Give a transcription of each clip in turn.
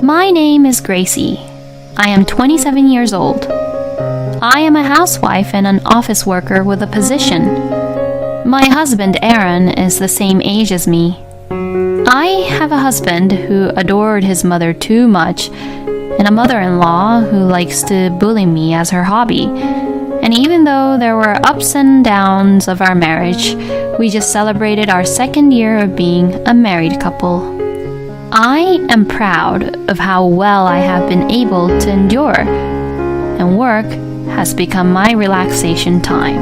My name is Gracie. I am 27 years old. I am a housewife and an office worker with a position. My husband, Aaron, is the same age as me. I have a husband who adored his mother too much, and a mother-in-law who likes to bully me as her hobby. And even though there were ups and downs of our marriage, we just celebrated our second year of being a married couple. I am proud of how well I have been able to endure, and work has become my relaxation time.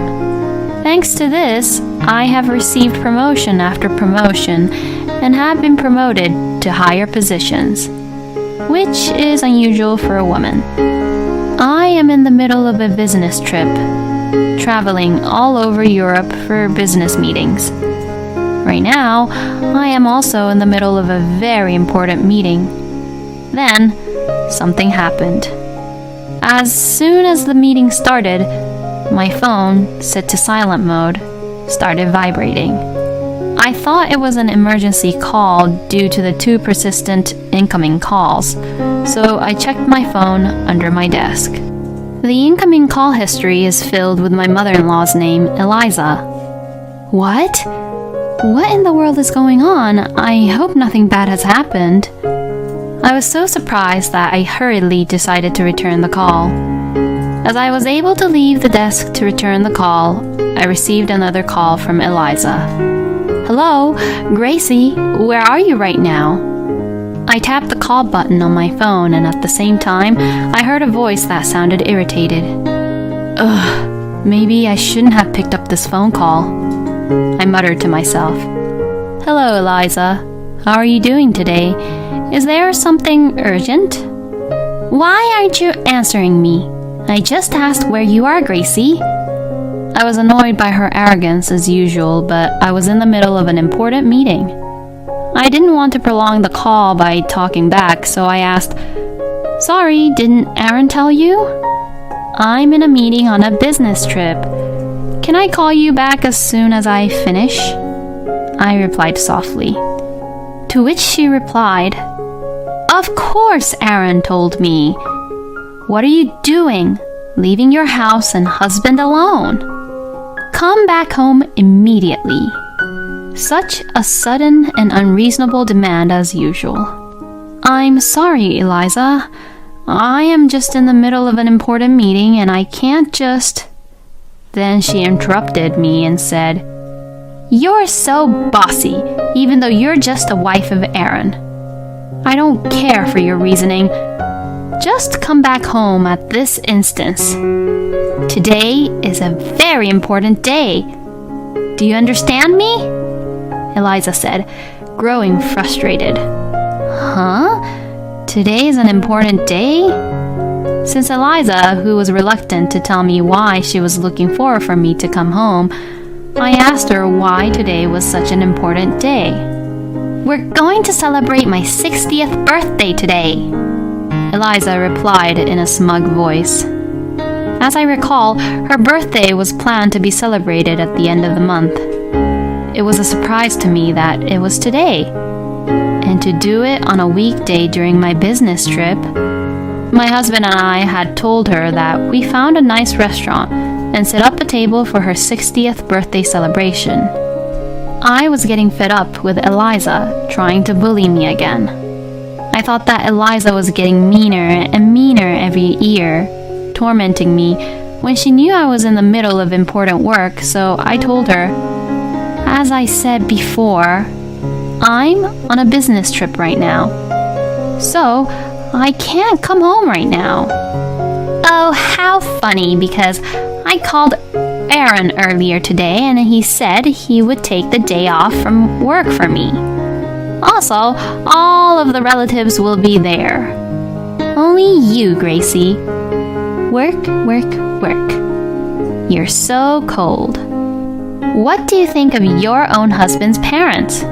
Thanks to this, I have received promotion after promotion and have been promoted to higher positions, which is unusual for a woman. I am in the middle of a business trip, traveling all over Europe for business meetings. Right now, I am also in the middle of a very important meeting. Then, something happened. As soon as the meeting started, my phone, set to silent mode, started vibrating. I thought it was an emergency call due to the two persistent incoming calls, so I checked my phone under my desk. The incoming call history is filled with my mother-in-law's name, Eliza. What? What in the world is going on? I hope nothing bad has happened. I was so surprised that I hurriedly decided to return the call. As I was able to leave the desk to return the call, I received another call from Eliza. Hello, Gracie, where are you right now? I tapped the call button on my phone, and at the same time, I heard a voice that sounded irritated. Ugh, maybe I shouldn't have picked up this phone call, I muttered to myself. Hello, Eliza. How are you doing today? Is there something urgent? Why aren't you answering me? I just asked where you are, Gracie. I was annoyed by her arrogance as usual, but I was in the middle of an important meeting. I didn't want to prolong the call by talking back, so I asked, Sorry, didn't Aaron tell you? I'm in a meeting on a business trip. Can I call you back as soon as I finish? I replied softly. To which she replied, Of course, Aaron told me. What are you doing, leaving your house and husband alone? Come back home immediately. Such a sudden and unreasonable demand as usual. I'm sorry, Eliza. I am just in the middle of an important meeting and I can't just... Then she interrupted me and said, You're so bossy, even though you're just a wife of Aaron. I don't care for your reasoning. Just come back home at this instance. Today is a very important day. Do you understand me? Eliza said, growing frustrated. Huh? Today is an important day? Since Eliza, who was reluctant to tell me why she was looking forward for me to come home, I asked her why today was such an important day. We're going to celebrate my 60th birthday today, Eliza replied in a smug voice. As I recall, her birthday was planned to be celebrated at the end of the month. It was a surprise to me that it was today, and to do it on a weekday during my business trip. My husband and I had told her that we found a nice restaurant and set up a table for her 60th birthday celebration. I was getting fed up with Eliza trying to bully me again. I thought that Eliza was getting meaner and meaner every year, tormenting me when she knew I was in the middle of important work, so I told her, as I said before, I'm on a business trip right now. So, I can't come home right now. Oh, how funny, because I called Aaron earlier today and he said he would take the day off from work for me. Also, all of the relatives will be there. Only you, Gracie. Work, work, work. You're so cold. What do you think of your own husband's parents?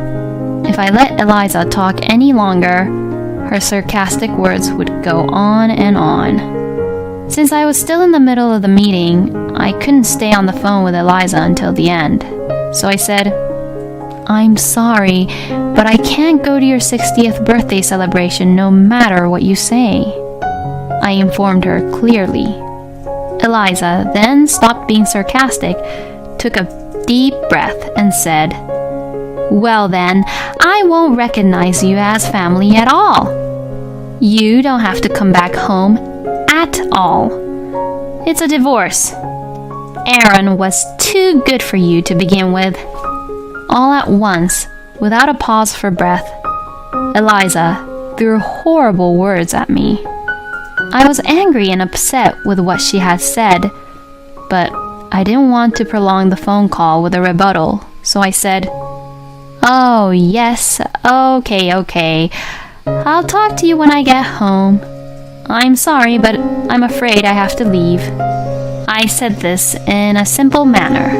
If I let Eliza talk any longer, her sarcastic words would go on and on. Since I was still in the middle of the meeting, I couldn't stay on the phone with Eliza until the end. So I said, I'm sorry, but I can't go to your 60th birthday celebration no matter what you say, I informed her clearly. Eliza then stopped being sarcastic, took a deep breath, and said, "Well then, I won't recognize you as family at all. You don't have to come back home at all. It's a divorce. Aaron was too good for you to begin with." All at once, without a pause for breath, Eliza threw horrible words at me. I was angry and upset with what she had said, but I didn't want to prolong the phone call with a rebuttal, so I said, "Oh, yes, okay. I'll talk to you when I get home. I'm sorry, but I'm afraid I have to leave." I said this in a simple manner.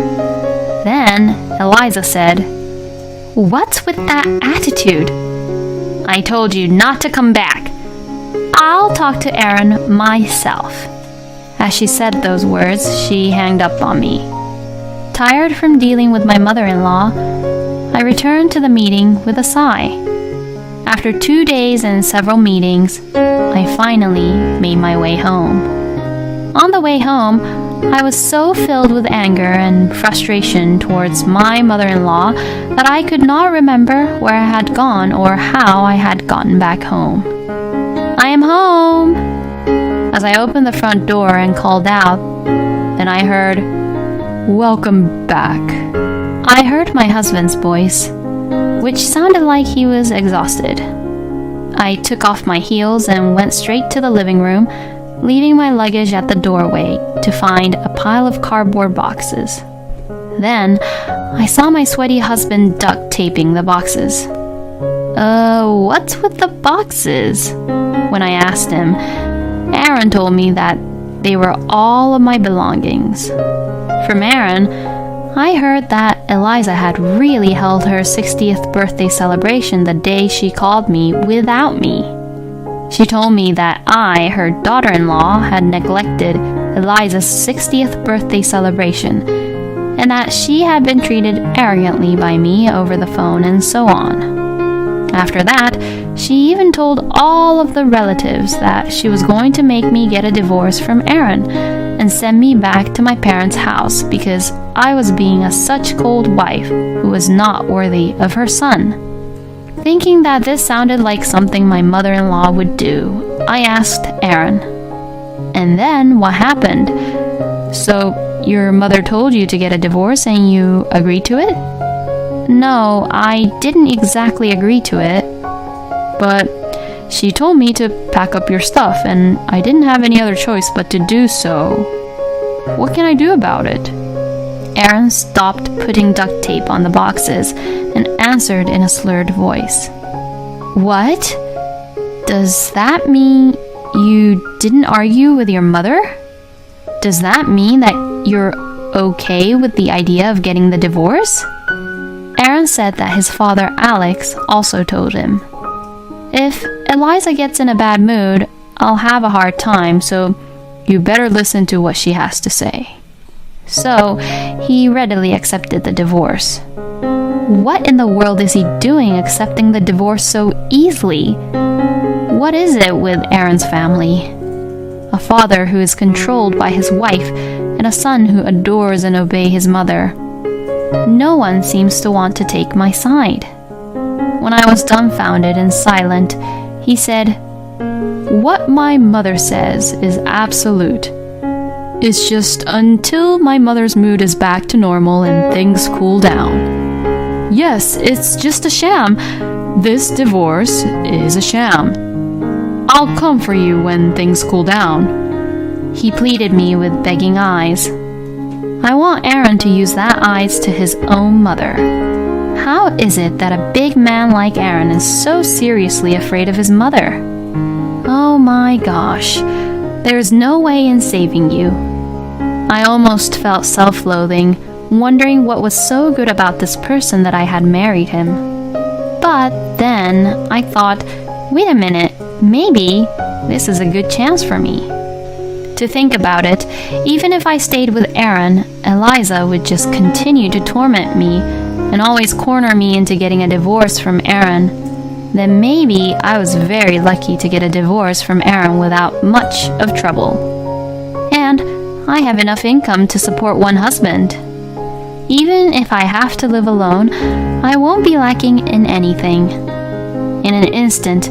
Then Eliza said, "What's with that attitude? I told you not to come back. I'll talk to Aaron myself." As she said those words, she hung up on me. Tired from dealing with my mother-in-law, I returned to the meeting with a sigh. After 2 days and several meetings, I finally made my way home. On the way home, I was so filled with anger and frustration towards my mother-in-law that I could not remember where I had gone or how I had gotten back home. "I am home!" As I opened the front door and called out, then I heard, "Welcome back." I heard my husband's voice, which sounded like he was exhausted. I took off my heels and went straight to the living room, leaving my luggage at the doorway to find a pile of cardboard boxes. Then I saw my sweaty husband duct taping the boxes. What's with the boxes?" When I asked him, Aaron told me that they were all of my belongings. From Aaron, I heard that Eliza had really held her 60th birthday celebration the day she called me without me. She told me that I, her daughter-in-law, had neglected Eliza's 60th birthday celebration, and that she had been treated arrogantly by me over the phone and so on. After that, she even told all of the relatives that she was going to make me get a divorce from Aaron and send me back to my parents' house because I was being a such cold wife who was not worthy of her son. Thinking that this sounded like something my mother-in-law would do, I asked Aaron, "And then what happened? So your mother told you to get a divorce and you agreed to it?" "No, I didn't exactly agree to it, but she told me to pack up your stuff and I didn't have any other choice but to do so. What can I do about it?" Aaron stopped putting duct tape on the boxes and answered in a slurred voice. "What? Does that mean you didn't argue with your mother? Does that mean that you're okay with the idea of getting the divorce?" Aaron said that his father Alex also told him, "If Eliza gets in a bad mood, I'll have a hard time, so you better listen to what she has to say." So he readily accepted the divorce. What in the world is he doing accepting the divorce so easily? What is it with Aaron's family? A father who is controlled by his wife and a son who adores and obeys his mother. No one seems to want to take my side. When I was dumbfounded and silent, he said, "What my mother says is absolute. It's just until my mother's mood is back to normal and things cool down. Yes, it's just a sham. This divorce is a sham. I'll come for you when things cool down." He pleaded me with begging eyes. I want Aaron to use that eyes to his own mother. How is it that a big man like Aaron is so seriously afraid of his mother? Oh my gosh, there's no way in saving you. I almost felt self-loathing, wondering what was so good about this person that I had married him. But then I thought, wait a minute, maybe this is a good chance for me. To think about it, even if I stayed with Aaron, Eliza would just continue to torment me and always corner me into getting a divorce from Aaron. Then maybe I was very lucky to get a divorce from Aaron without much of trouble. And I have enough income to support one husband. Even if I have to live alone, I won't be lacking in anything. In an instant,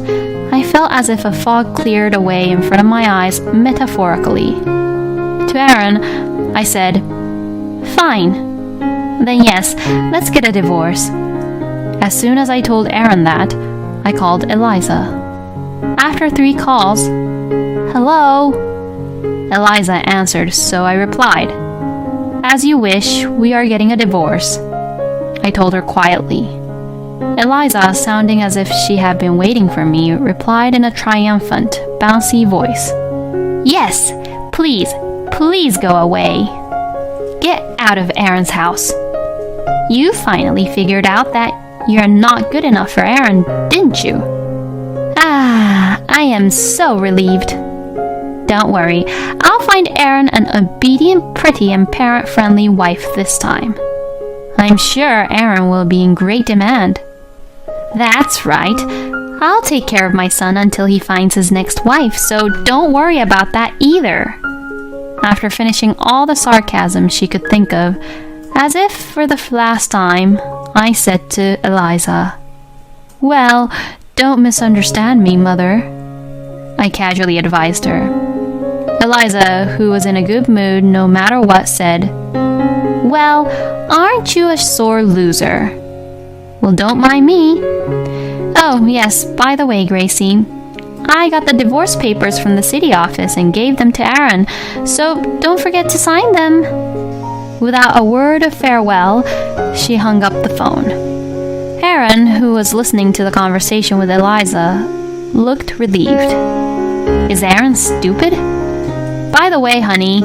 I felt as if a fog cleared away in front of my eyes metaphorically. To Aaron, I said, "Fine. Then yes, let's get a divorce." As soon as I told Aaron that, I called Eliza. After 3 calls, "Hello?" Eliza answered, so I replied, "As you wish, we are getting a divorce," I told her quietly. Eliza, sounding as if she had been waiting for me, replied in a triumphant, bouncy voice, "Yes, please, please go away. Get out of Aaron's house. You finally figured out that you're not good enough for Aaron, didn't you?" Ah, I am so relieved. Don't worry, I'll find Aaron an obedient, pretty, and parent-friendly wife this time. I'm sure Aaron will be in great demand. That's right. I'll take care of my son until he finds his next wife, so don't worry about that either. After finishing all the sarcasm she could think of, as if for the last time, I said to Eliza, "Well, don't misunderstand me, Mother," I casually advised her. Eliza, who was in a good mood no matter what, said, "Well, aren't you a sore loser?" "Well, don't mind me." "Oh, yes, by the way, Gracie, I got the divorce papers from the city office and gave them to Aaron, so don't forget to sign them." Without a word of farewell, she hung up the phone. Aaron, who was listening to the conversation with Eliza, looked relieved. Is Aaron stupid? By the way, honey,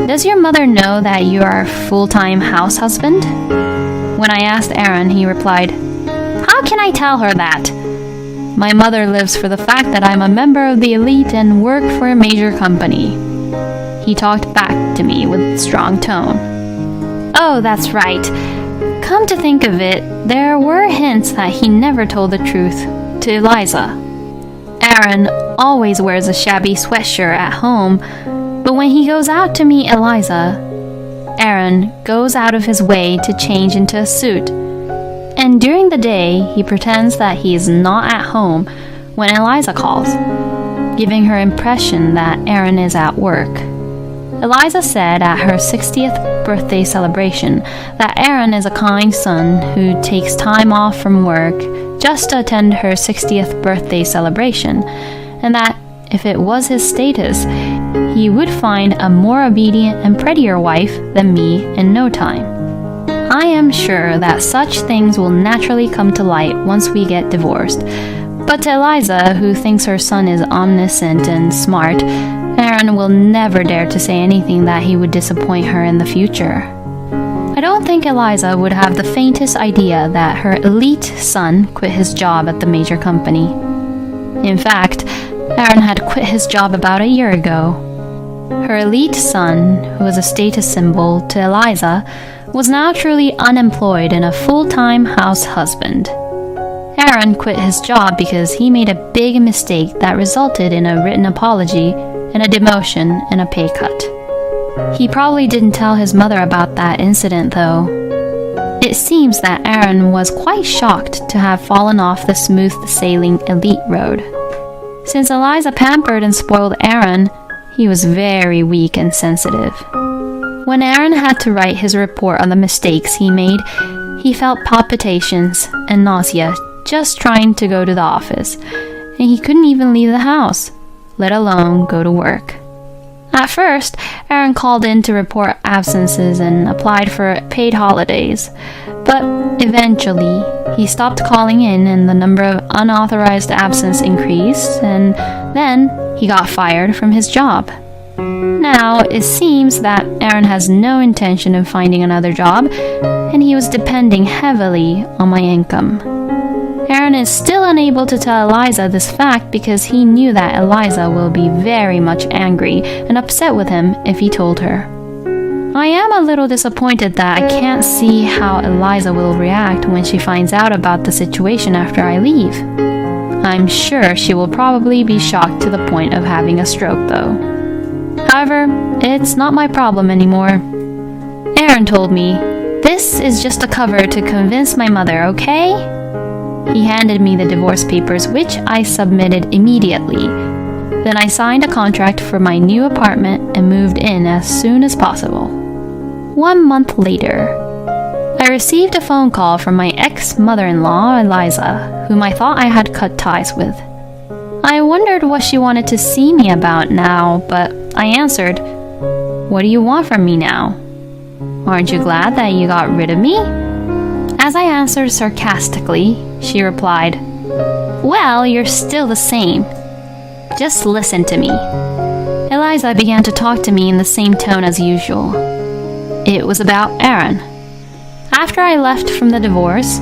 does your mother know that you are a full-time house husband? When I asked Aaron, he replied, "How can I tell her that? My mother lives for the fact that I'm a member of the elite and work for a major company." He talked back to me with strong tone. Oh, that's right. Come to think of it, there were hints that he never told the truth to Eliza. Aaron always wears a shabby sweatshirt at home, but when he goes out to meet Eliza, Aaron goes out of his way to change into a suit. And during the day, he pretends that he is not at home when Eliza calls, giving her impression that Aaron is at work. Eliza said at her 60th birthday celebration that Aaron is a kind son who takes time off from work just to attend her 60th birthday celebration, and that if it was his status, he would find a more obedient and prettier wife than me in no time. I am sure that such things will naturally come to light once we get divorced, but to Eliza, who thinks her son is omniscient and smart, Aaron will never dare to say anything that he would disappoint her in the future. I don't think Eliza would have the faintest idea that her elite son quit his job at the major company. In fact, Aaron had quit his job about a year ago. Her elite son, who was a status symbol to Eliza, was now truly unemployed and a full-time house husband. Aaron quit his job because he made a big mistake that resulted in a written apology and a demotion and a pay cut. He probably didn't tell his mother about that incident, though. It seems that Aaron was quite shocked to have fallen off the smooth-sailing elite road. Since Eliza pampered and spoiled Aaron, he was very weak and sensitive. When Aaron had to write his report on the mistakes he made, he felt palpitations and nausea just trying to go to the office, and he couldn't even leave the house, let alone go to work. At first, Aaron called in to report absences and applied for paid holidays, but eventually he stopped calling in and the number of unauthorized absence increased, and then he got fired from his job. Now, it seems that Aaron has no intention of finding another job, and he was depending heavily on my income. Aaron is still unable to tell Eliza this fact because he knew that Eliza will be very much angry and upset with him if he told her. I am a little disappointed that I can't see how Eliza will react when she finds out about the situation after I leave. I'm sure she will probably be shocked to the point of having a stroke though. However, it's not my problem anymore. Aaron told me, "This is just a cover to convince my mother, okay?" He handed me the divorce papers, which I submitted immediately. Then I signed a contract for my new apartment and moved in as soon as possible. 1 month later, I received a phone call from my ex-mother-in-law, Eliza, whom I thought I had cut ties with. I wondered what she wanted to see me about now, but I answered, "What do you want from me now? Aren't you glad that you got rid of me?" As I answered sarcastically, she replied, "Well, you're still the same. Just listen to me." Eliza began to talk to me in the same tone as usual. It was about Aaron. After I left from the divorce,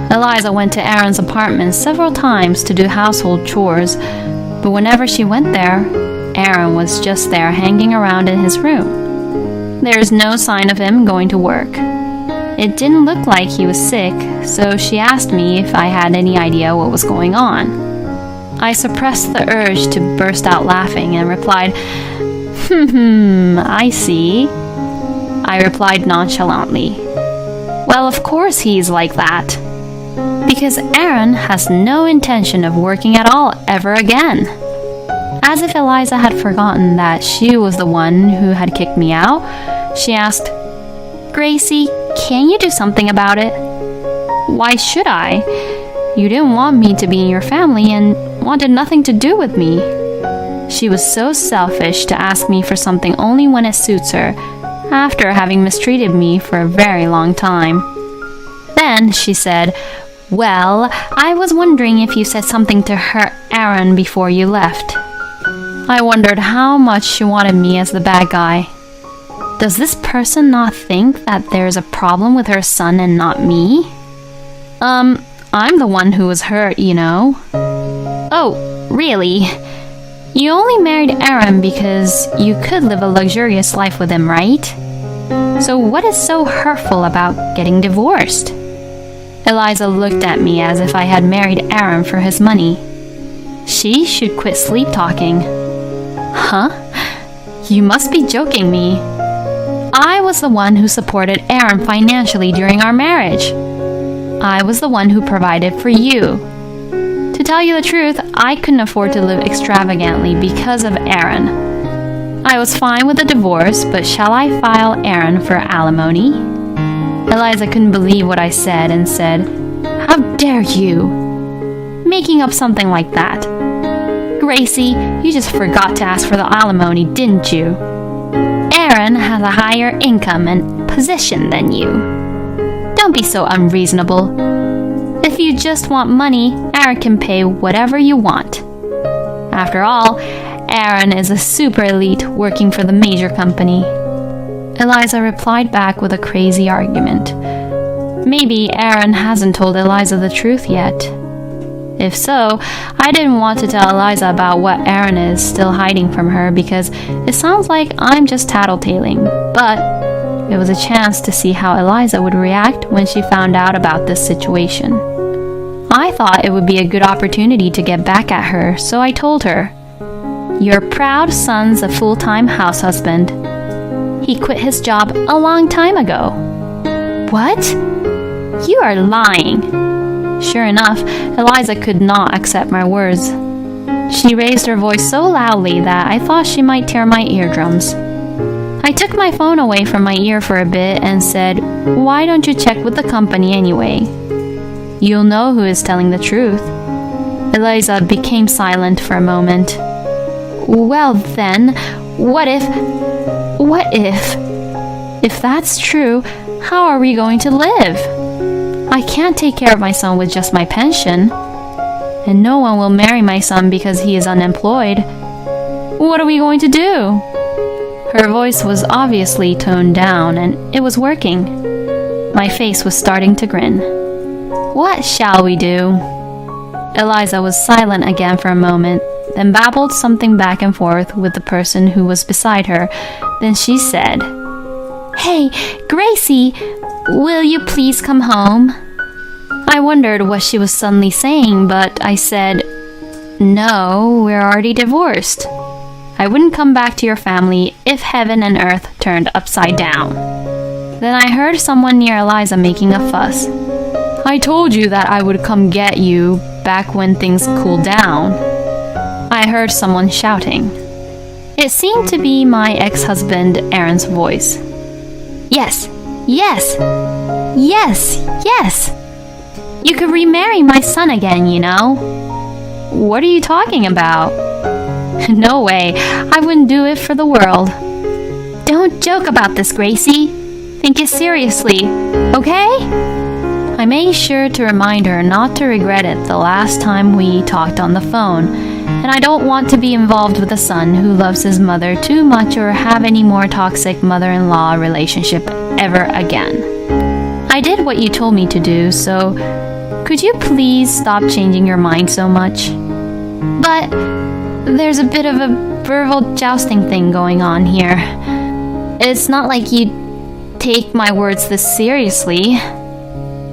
Eliza went to Aaron's apartment several times to do household chores, but whenever she went there, Aaron was just there hanging around in his room. There is no sign of him going to work. It didn't look like he was sick, so she asked me if I had any idea what was going on. I suppressed the urge to burst out laughing and replied, I see." I replied nonchalantly, "Well, of course he's like that. Because Aaron has no intention of working at all ever again." As if Eliza had forgotten that she was the one who had kicked me out, she asked, "Gracie, can you do something about it?" "Why should I? You didn't want me to be in your family and wanted nothing to do with me." She was so selfish to ask me for something only when it suits her, after having mistreated me for a very long time. Then she said, "Well, I was wondering if you said something to hurt Aaron before you left." I wondered how much she wanted me as the bad guy. Does this person not think that there's a problem with her son and not me? I'm the one who was hurt, you know. "Oh, really? You only married Aaron because you could live a luxurious life with him, right? So what is so hurtful about getting divorced?" Eliza looked at me as if I had married Aaron for his money. She should quit sleep talking. Huh? You must be joking me. I was the one who supported Aaron financially during our marriage. I was the one who provided for you. To tell you the truth, I couldn't afford to live extravagantly because of Aaron. I was fine with the divorce, but shall I file Aaron for alimony? Eliza couldn't believe what I said and said, "How dare you? Making up something like that. Gracie, you just forgot to ask for the alimony, didn't you? Aaron has a higher income and position than you. Don't be so unreasonable. If you just want money, Aaron can pay whatever you want. After all, Aaron is a super elite working for the major company." Eliza replied back with a crazy argument. Maybe Aaron hasn't told Eliza the truth yet. If so, I didn't want to tell Eliza about what Aaron is still hiding from her because it sounds like I'm just tattletaling, but it was a chance to see how Eliza would react when she found out about this situation. I thought it would be a good opportunity to get back at her, so I told her, "Your proud son's a full-time house husband. He quit his job a long time ago." "What? You are lying." Sure enough, Eliza could not accept my words. She raised her voice so loudly that I thought she might tear my eardrums. I took my phone away from my ear for a bit and said, "Why don't you check with the company anyway? You'll know who is telling the truth." Eliza became silent for a moment. "Well then, what if... If that's true, how are we going to live? I can't take care of my son with just my pension. And no one will marry my son because he is unemployed. What are we going to do?" Her voice was obviously toned down, and it was working. My face was starting to grin. "What shall we do?" Eliza was silent again for a moment, then babbled something back and forth with the person who was beside her. Then she said, "Hey, Gracie, will you please come home?" I wondered what she was suddenly saying, but I said, "No, we're already divorced. I wouldn't come back to your family if heaven and earth turned upside down." Then I heard someone near Eliza making a fuss. "I told you that I would come get you back when things cooled down." I heard someone shouting. It seemed to be my ex-husband Aaron's voice. "Yes, yes, yes, yes. You could remarry my son again, you know." "What are you talking about?" "No way, I wouldn't do it for the world." "Don't joke about this, Gracie. Think it seriously, okay?" I made sure to remind her not to regret it the last time we talked on the phone, and I don't want to be involved with a son who loves his mother too much or have any more toxic mother-in-law relationship ever again. I did what you told me to do, so could you please stop changing your mind so much? But there's a bit of a verbal jousting thing going on here. It's not like you take my words this seriously.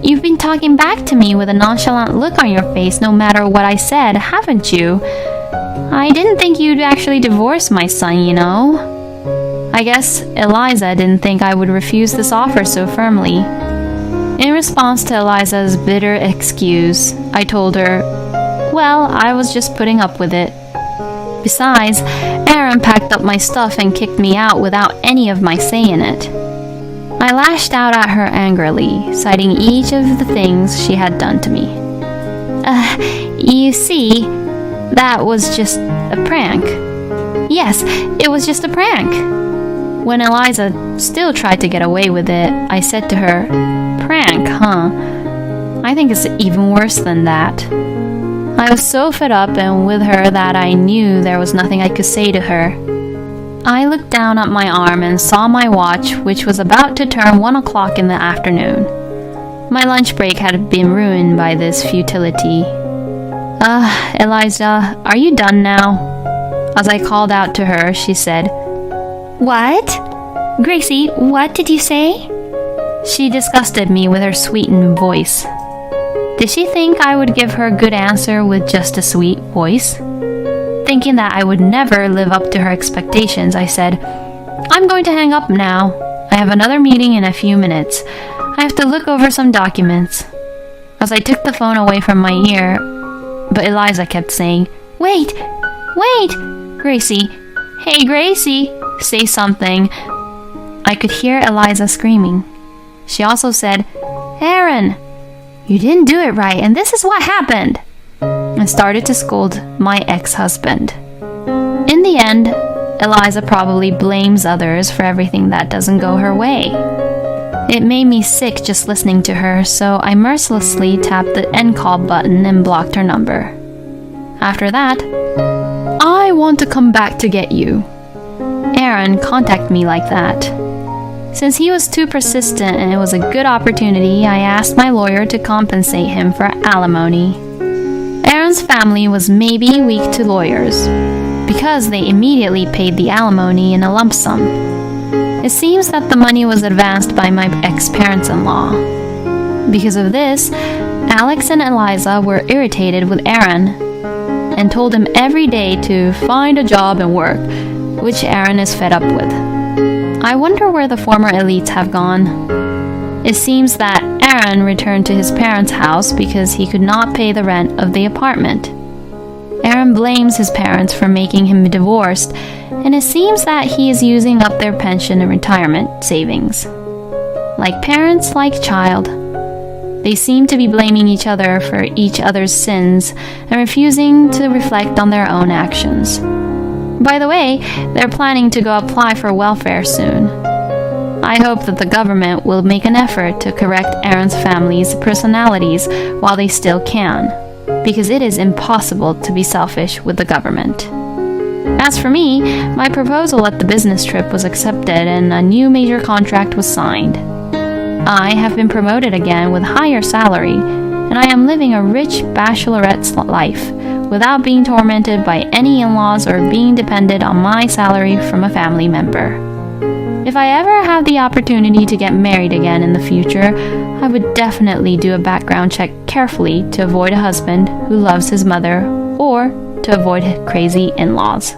You've been talking back to me with a nonchalant look on your face no matter what I said, haven't you? I didn't think you'd actually divorce my son, you know. I guess Eliza didn't think I would refuse this offer so firmly. In response to Eliza's bitter excuse, I told her, well, I was just putting up with it. Besides, Aaron packed up my stuff and kicked me out without any of my say in it. I lashed out at her angrily, citing each of the things she had done to me. You see, that was just a prank. Yes, it was just a prank. When Eliza still tried to get away with it, I said to her, "Prank, huh? I think it's even worse than that." I was so fed up and with her that I knew there was nothing I could say to her. I looked down at my arm and saw my watch, which was about to turn 1 o'clock in the afternoon. My lunch break had been ruined by this futility. Eliza, are you done now?" As I called out to her, she said, "What? Gracie, what did you say?" She disgusted me with her sweetened voice. Did she think I would give her a good answer with just a sweet voice? Thinking that I would never live up to her expectations, I said, "I'm going to hang up now. I have another meeting in a few minutes. I have to look over some documents." As I took the phone away from my ear, but Eliza kept saying, "Wait, wait, Gracie. Hey, Gracie, say something." I could hear Eliza screaming. She also said, "Aaron, you didn't do it right, and this is what happened," and started to scold my ex-husband. In the end, Eliza probably blames others for everything that doesn't go her way. It made me sick just listening to her, so I mercilessly tapped the end call button and blocked her number. After that, "I want to come back to get you." Aaron contacted me like that. Since he was too persistent and it was a good opportunity, I asked my lawyer to compensate him for alimony. Aaron's family was maybe weak to lawyers, because they immediately paid the alimony in a lump sum. It seems that the money was advanced by my ex-parents-in-law. Because of this, Alex and Eliza were irritated with Aaron and told him every day to find a job and work, which Aaron is fed up with. I wonder where the former elites have gone. It seems that Aaron returned to his parents' house because he could not pay the rent of the apartment. Aaron blames his parents for making him divorced, and it seems that he is using up their pension and retirement savings. Like parents, like child. They seem to be blaming each other for each other's sins and refusing to reflect on their own actions. By the way, they're planning to go apply for welfare soon. I hope that the government will make an effort to correct Aaron's family's personalities while they still can, because it is impossible to be selfish with the government. As for me, my proposal at the business trip was accepted and a new major contract was signed. I have been promoted again with higher salary, and I am living a rich bachelorette's life without being tormented by any in-laws or being dependent on my salary from a family member. If I ever have the opportunity to get married again in the future, I would definitely do a background check carefully to avoid a husband who loves his mother or to avoid crazy in-laws.